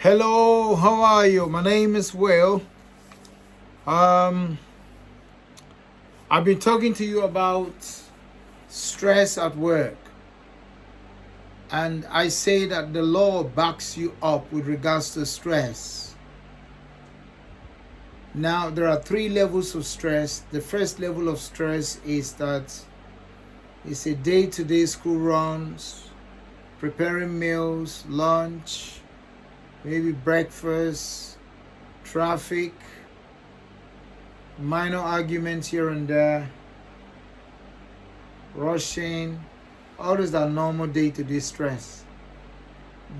Hello, how are you? My name is Will. Um, I've been talking to you about stress at work, and I say that the law backs you up with regards to stress. Now, there are three levels of stress. The first level of stress is that it's a day-to-day school runs, preparing meals, lunch, maybe breakfast, traffic, minor arguments here and there, rushing, all those are normal day-to-day stress.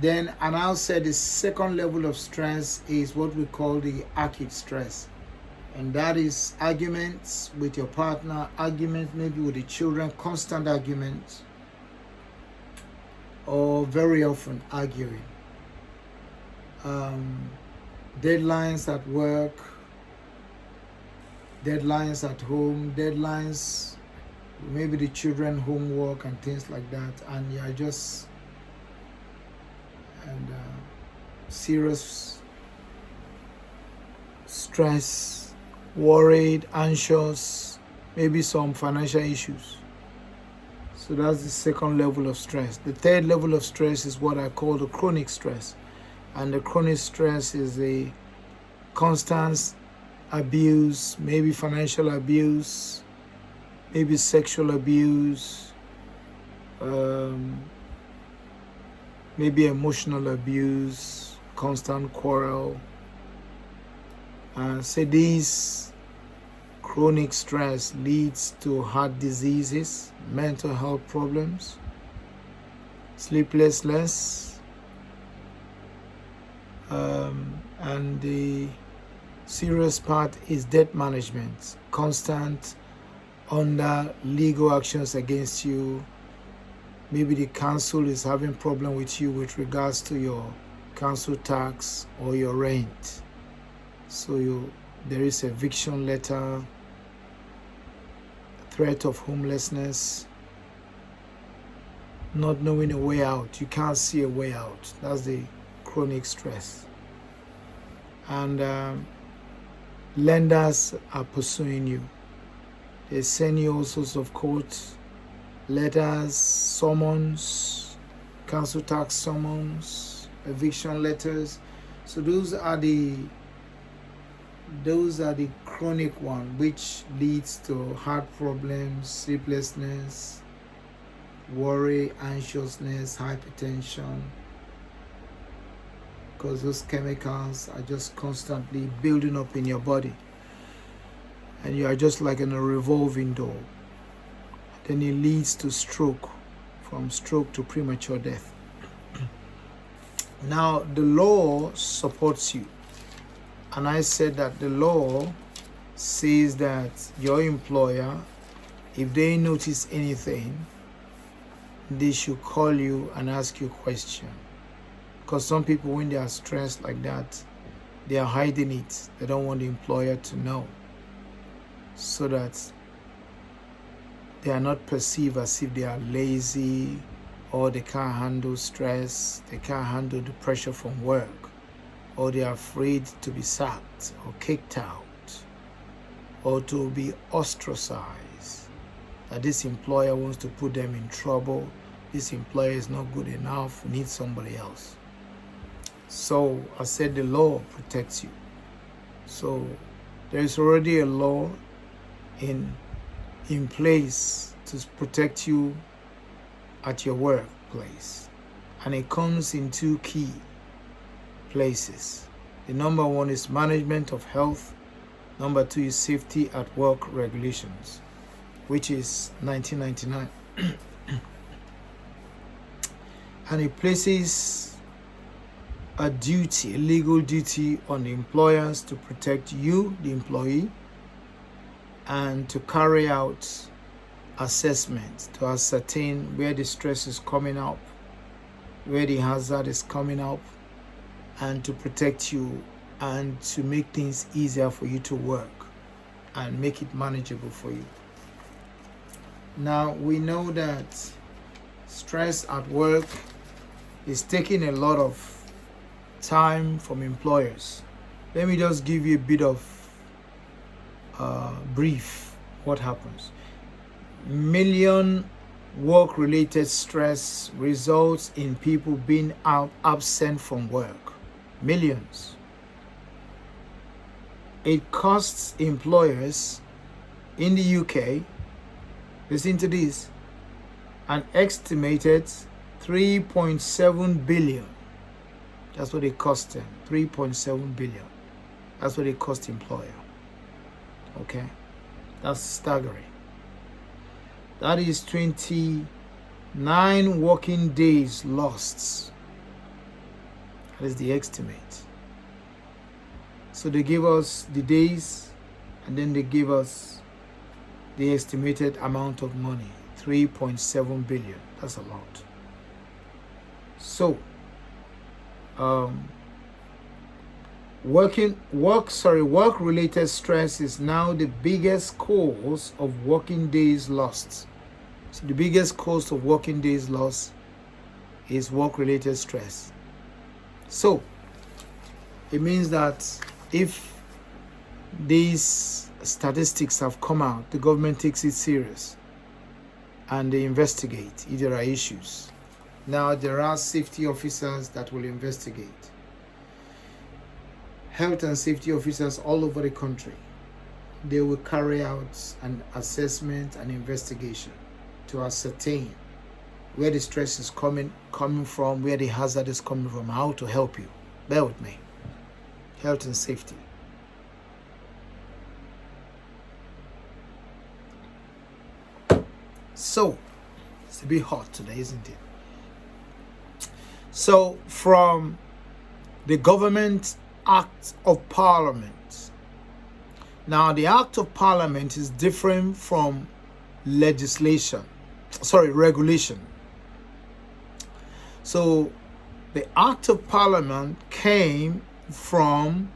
Then, and I'll say the second level of stress is what we call the acute stress. And that is arguments with your partner, arguments maybe with the children, constant arguments, or very often arguing. Deadlines at work, deadlines at home, deadlines, maybe the children homework and things like that, and you're just serious stress, worried, anxious, maybe some financial issues. So that's the second level of stress. The third level of stress is what I call the chronic stress. And the chronic stress is a constant abuse, maybe financial abuse, maybe sexual abuse, maybe emotional abuse, constant quarrel. So these chronic stress leads to heart diseases, mental health problems, sleeplessness, and the serious part is debt management, constant under legal actions against you. Maybe the council is having problem with you with regards to your council tax or your rent. So there is eviction letter, threat of homelessness, not knowing a way out. You can't see a way out. That's the chronic stress. And lenders are pursuing you. They send you all sorts of court letters, summons, council tax summons, eviction letters. So those are the chronic one, which leads to heart problems, sleeplessness, worry, anxiousness, hypertension, because those chemicals are just constantly building up in your body, and you are just like in a revolving door. Then it leads to stroke, from stroke to premature death. Now, the law supports you. And I said that the law says that your employer, if they notice anything, they should call you and ask you a question. Because some people, when they are stressed like that, they are hiding it. They don't want the employer to know, so that they are not perceived as if they are lazy, or they can't handle stress, they can't handle the pressure from work, or they are afraid to be sacked or kicked out, or to be ostracized, that this employer wants to put them in trouble, this employer is not good enough, we need somebody else. So I said the law protects you. So there is already a law in place to protect you at your workplace, and it comes in two key places. The number one is management of health. Number two is safety at work regulations, which is 1999. And it places a duty, a legal duty on the employers to protect you, the employee, and to carry out assessment to ascertain where the stress is coming up, where the hazard is coming up, and to protect you and to make things easier for you to work and make it manageable for you. Now, we know that stress at work is taking a lot of time from employers. Let me just give you a bit of brief what happens. Million work-related stress results in people being absent from work. Millions. It costs employers in the UK, listen to this, an estimated 3.7 billion. That's what it cost them. 3.7 billion. That's what it cost employer. Okay? That's staggering. That is 29 working days lost. That is the estimate. So they give us the days, and then they give us the estimated amount of money. 3.7 billion. That's a lot. So, work-related stress is now the biggest cause of working days lost. So the biggest cause of working days lost is work-related stress. So it means that if these statistics have come out, the government takes it serious and they investigate if there are issues. Now there are safety officers that will investigate. Health and safety officers all over the country. They will carry out an assessment and investigation to ascertain where the stress is coming from, where the hazard is coming from, how to help you. Bear with me. Health and safety. So, it's a bit hot today, isn't it? So, from the Government Act of Parliament. Now, the Act of Parliament is different from regulation. So, the Act of Parliament came from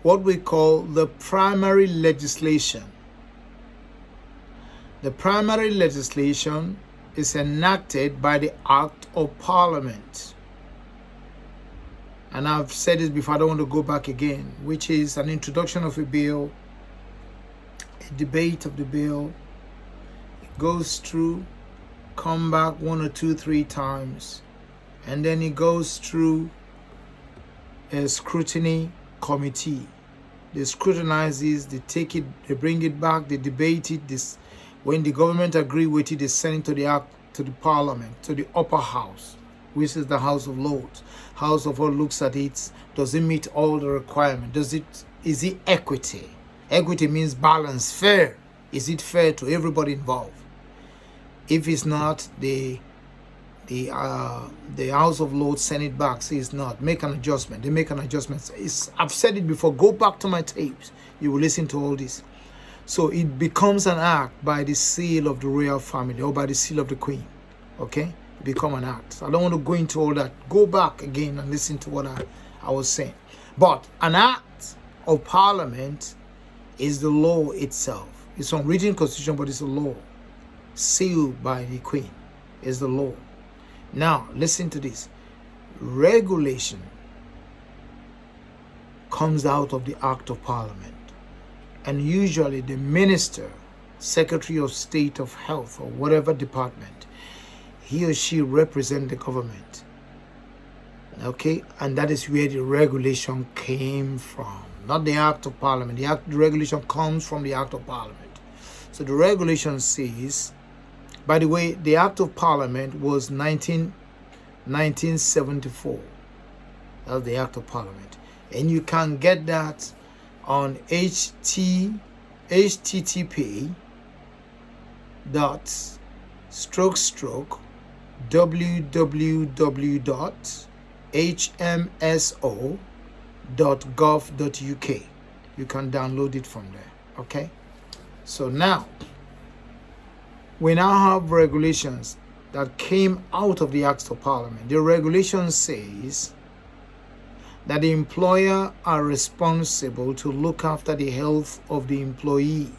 what we call the primary legislation. The primary legislation is enacted by the Act of Parliament. And I've said this before, I don't want to go back again, which is an introduction of a bill, a debate of the bill. It goes through, come back 1 or 2, 3 times, and then it goes through a scrutiny committee. They scrutinize this, they take it, they bring it back, they debate it. When the government agree with it, they send it to the Parliament, to the upper house, which is the House of Lords. House of Lords looks at it. Does it meet all the requirements? Is it equity? Equity means balance, fair. Is it fair to everybody involved? If it's not, the House of Lords send it back, say it's not. Make an adjustment. They make an adjustment. I've said it before. Go back to my tapes. You will listen to all this. So it becomes an act by the seal of the royal family or by the seal of the Queen. Okay? It become an act. So I don't want to go into all that. Go back again and listen to what I was saying. But an act of Parliament is the law itself. It's an written constitution, but it's a law. Sealed by the Queen is the law. Now, listen to this. Regulation comes out of the Act of Parliament. And usually the minister, Secretary of State of Health or whatever department, he or she represents the government. Okay? And that is where the regulation came from. Not the Act of Parliament. The regulation comes from the Act of Parliament. So the regulation says, by the way, the Act of Parliament was 1974. That's the Act of Parliament. And you can get that on http www.hmso.gov.uk. You can download it from there. Okay? So now, we now have regulations that came out of the Act of Parliament. The regulation says that the employer are responsible to look after the health of the employee.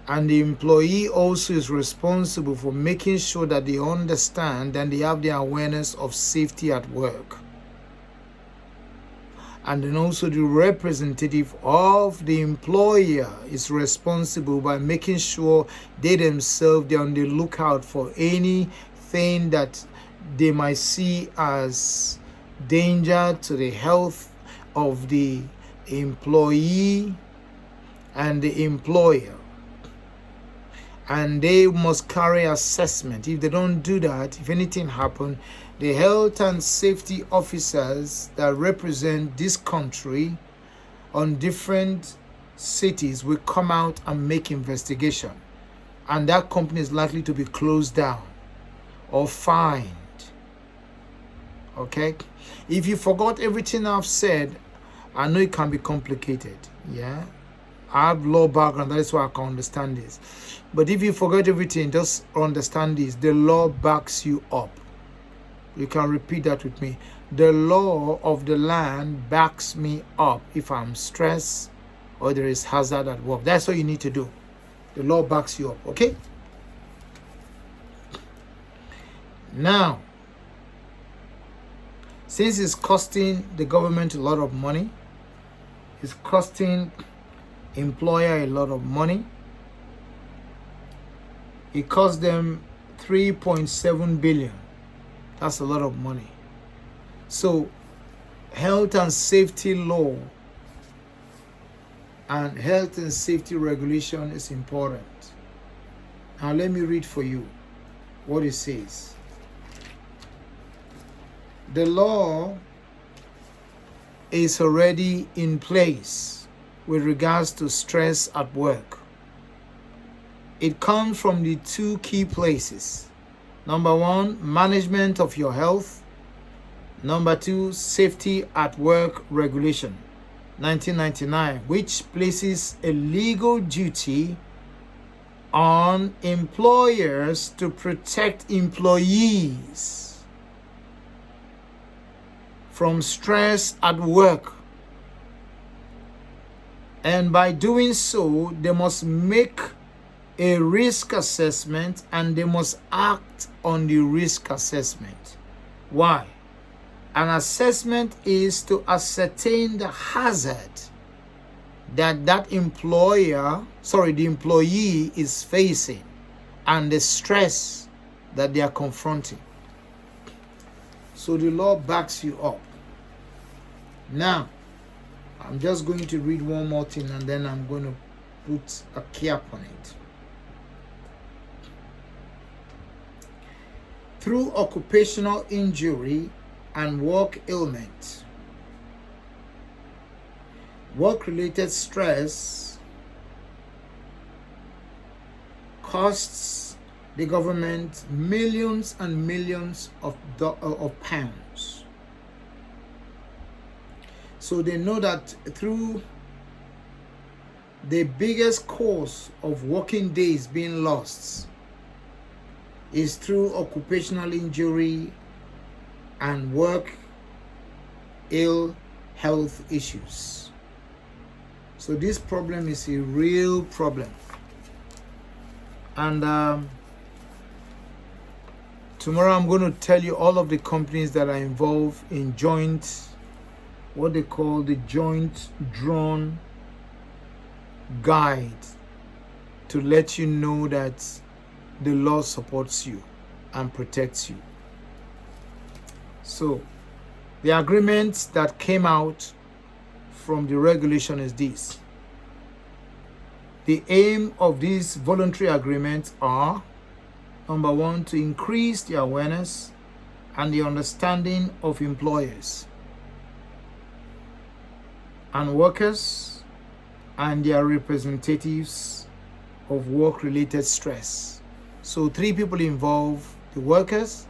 And the employee also is responsible for making sure that they understand and they have the awareness of safety at work. And then also the representative of the employer is responsible by making sure they themselves, they're on the lookout for anything that they might see as danger to the health of the employee and the employer. And they must carry assessment. If they don't do that, if anything happens, the health and safety officers that represent this country on different cities will come out and make investigation. And that company is likely to be closed down or fined. Okay? If you forgot everything I've said, I know it can be complicated. Yeah? I have law background, that is why I can understand this. But if you forget everything, just understand this. The law backs you up. You can repeat that with me. The law of the land backs me up if I'm stressed or there is hazard at work. That's what you need to do. The law backs you up, okay? Now, since it's costing the government a lot of money, it's costing employer a lot of money. It cost them 3.7 billion. That's a lot of money. So, health and safety law and health and safety regulation is important. Now, let me read for you what it says. The law is already in place with regards to stress at work. It comes from the two key places. Number one, management of your health. Number two, safety at work regulation, 1999, which places a legal duty on employers to protect employees from stress at work. And by doing so, they must make a risk assessment and they must act on the risk assessment. Why? An assessment is to ascertain the hazard that the employee is facing and the stress that they are confronting. So the law backs you up. Now, I'm just going to read one more thing and then I'm going to put a cap on it. Through occupational injury and work ailment, work-related stress costs the government millions and millions of pounds. So they know that through the biggest cause of working days being lost is through occupational injury and work ill health issues. So this problem is a real problem. And tomorrow I'm going to tell you all of the companies that are involved in what they call the joint drawn guide, to let you know that the law supports you and protects you. So the agreement that came out from the regulation is this. The aim of these voluntary agreements are, number one, to increase the awareness and the understanding of employers and workers and their representatives of work-related stress. So 3 people involved: the workers,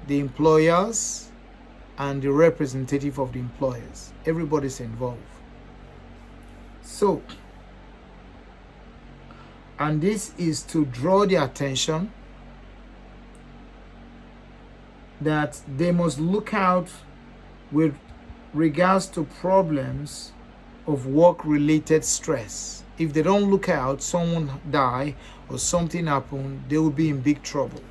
the employers, and the representative of the employers. Everybody's involved. So, and this is to draw the attention that they must look out with regards to problems of work-related stress. If they don't look out, someone die or something happen, they will be in big trouble.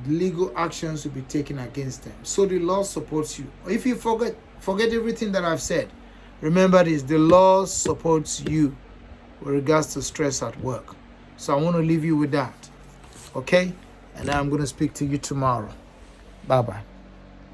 legal actions will be taken against them. So the law supports you. If you forget everything that I've said, remember this: the law supports you with regards to stress at work. So I want to leave you with that. Okay? And I'm going to speak to you tomorrow. Bye-bye.